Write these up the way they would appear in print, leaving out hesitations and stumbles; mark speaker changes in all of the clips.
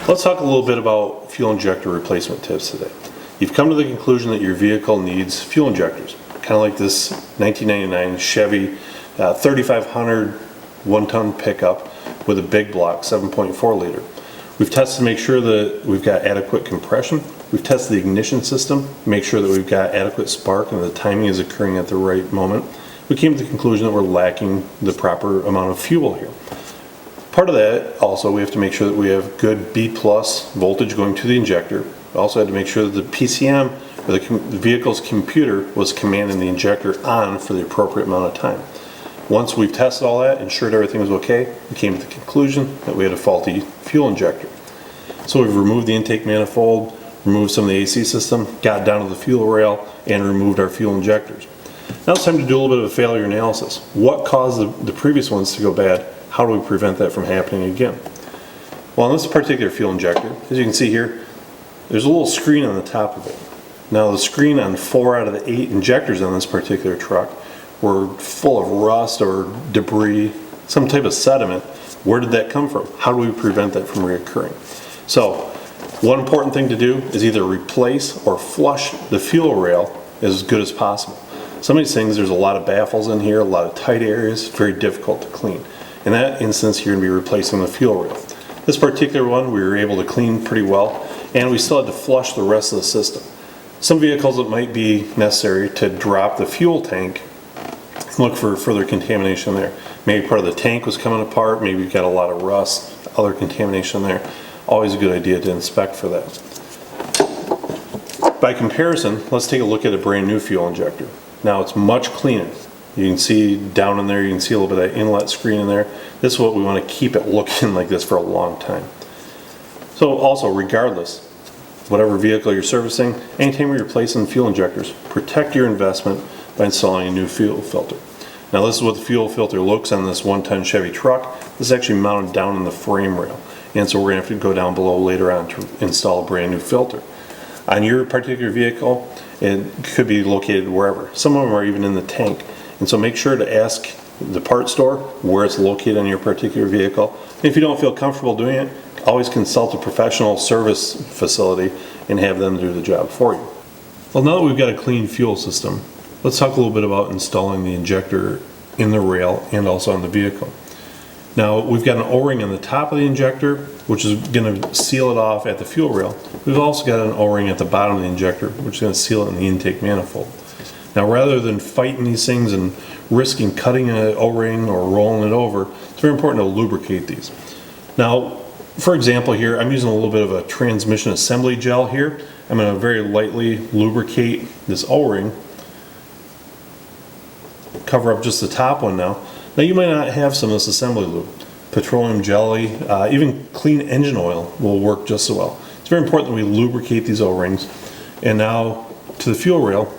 Speaker 1: Let's talk a little bit about fuel injector replacement tips today. You've come to the conclusion that your vehicle needs fuel injectors, kind of like this 1999 Chevy 3500 one-ton pickup with a big block 7.4 liter. We've tested to make sure that we've got adequate compression. We've tested the ignition system, make sure that we've got adequate spark and the timing is occurring at the right moment. We came to the conclusion that we're lacking the proper amount of fuel here. Part of that also, we have to make sure that we have good B+ voltage going to the injector. We also had to make sure that the PCM, or the vehicle's computer, was commanding the injector on for the appropriate amount of time. Once we've tested all that, ensured everything was okay, we came to the conclusion that we had a faulty fuel injector. So we've removed the intake manifold, removed some of the AC system, got down to the fuel rail, and removed our fuel injectors. Now it's time to do a little bit of a failure analysis. What caused the previous ones to go bad? How do we prevent that from happening again? Well, on this particular fuel injector, as you can see here, there's a little screen on the top of it. Now the screen on 4 out of the 8 injectors on this particular truck were full of rust or debris, some type of sediment. Where did that come from? How do we prevent that from reoccurring? So, one important thing to do is either replace or flush the fuel rail as good as possible. Some of these things, there's a lot of baffles in here, a lot of tight areas, very difficult to clean. In that instance, you're going to be replacing the fuel rail. This particular one, we were able to clean pretty well, and we still had to flush the rest of the system. Some vehicles, it might be necessary to drop the fuel tank and look for further contamination there. Maybe part of the tank was coming apart, maybe you've got a lot of rust, other contamination there. Always a good idea to inspect for that. By comparison, let's take a look at a brand new fuel injector. Now it's much cleaner. You can see down in there, you can see a little bit of that inlet screen in there. This is what we want to keep it looking like this for a long time. So also, regardless, whatever vehicle you're servicing, anytime you're replacing fuel injectors, protect your investment by installing a new fuel filter. Now this is what the fuel filter looks on this 1-ton Chevy truck. This is actually mounted down in the frame rail. And so we're going to have to go down below later on to install a brand new filter. On your particular vehicle, it could be located wherever. Some of them are even in the tank. And so make sure to ask the parts store where it's located on your particular vehicle. And if you don't feel comfortable doing it, always consult a professional service facility and have them do the job for you. Well, now that we've got a clean fuel system, let's talk a little bit about installing the injector in the rail and also on the vehicle. Now we've got an O-ring on the top of the injector, which is going to seal it off at the fuel rail. We've also got an O-ring at the bottom of the injector, which is going to seal it in the intake manifold. Now rather than fighting these things and risking cutting an O-ring or rolling it over, it's very important to lubricate these. Now, for example here, I'm using a little bit of a transmission assembly gel here. I'm going to very lightly lubricate this O-ring, cover up just the top one now. Now you might not have some of this assembly lube. Petroleum jelly, even clean engine oil will work just as well. It's very important that we lubricate these O-rings. And now to the fuel rail,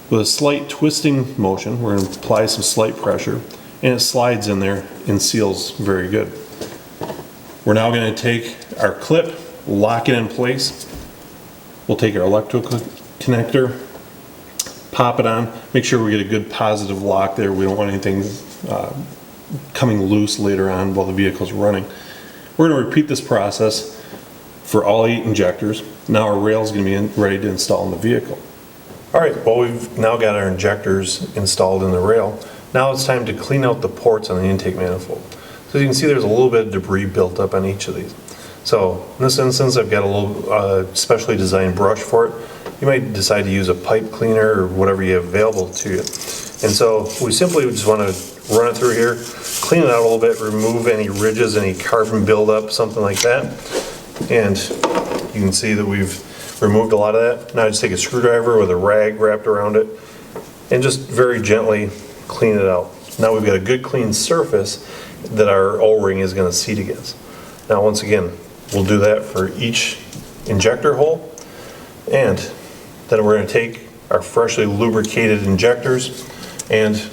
Speaker 1: with a slight twisting motion, we're going to apply some slight pressure, and it slides in there and seals very good. We're now going to take our clip, lock it in place. We'll take our electrical connector, pop it on, make sure we get a good positive lock there. We don't want anything coming loose later on while the vehicle's running. We're going to repeat this process for all 8 injectors. Now our rail is going to be ready to install in the vehicle. Alright, well, we've now got our injectors installed in the rail. Now it's time to clean out the ports on the intake manifold. So you can see there's a little bit of debris built up on each of these. So in this instance, I've got a little specially designed brush for it. You might decide to use a pipe cleaner or whatever you have available to you. And so we simply just want to run it through here, clean it out a little bit, remove any ridges, any carbon buildup, something like that. And you can see that we've removed a lot of that. Now I just take a screwdriver with a rag wrapped around it and just very gently clean it out. Now we've got a good clean surface that our O-ring is going to seat against. Now once again, we'll do that for each injector hole, and then we're going to take our freshly lubricated injectors and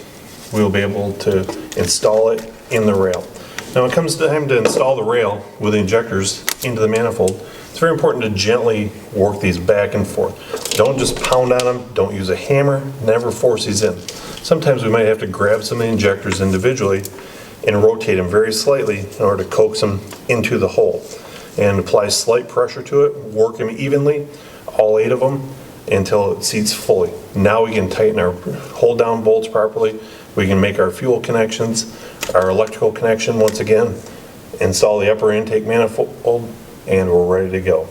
Speaker 1: we'll be able to install it in the rail. Now when it comes time to install the rail with the injectors into the manifold, it's very important to gently work these back and forth. Don't just pound on them, don't use a hammer, never force these in. Sometimes we might have to grab some of the injectors individually and rotate them very slightly in order to coax them into the hole. and apply slight pressure to it, work them evenly, all 8 of them, until it seats fully. Now we can tighten our hold down bolts properly. We can make our fuel connections, our electrical connection once again, install the upper intake manifold, and we're ready to go.